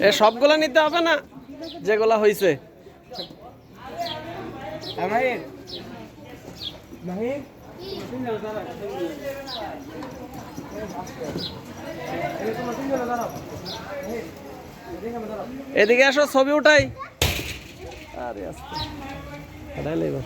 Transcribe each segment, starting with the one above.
এ সবগুলা নিতে হবে না, যেগুলা হয়েছে। এদিকে আসো, ছবি উঠাই। আরে আস্তে এটাই লাগবে।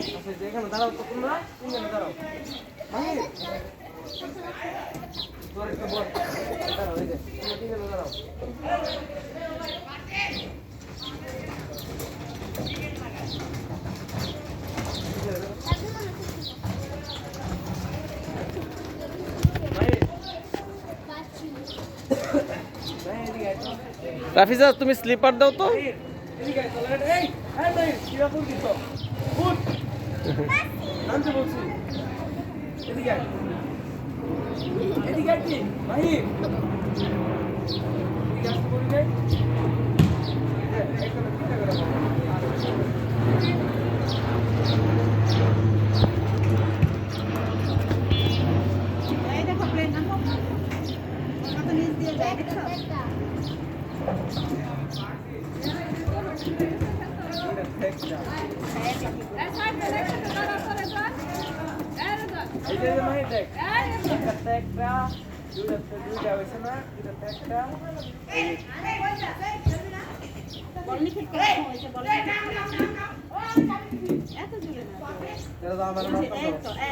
রাফিজা, তুমি স্লিপার দাও তো।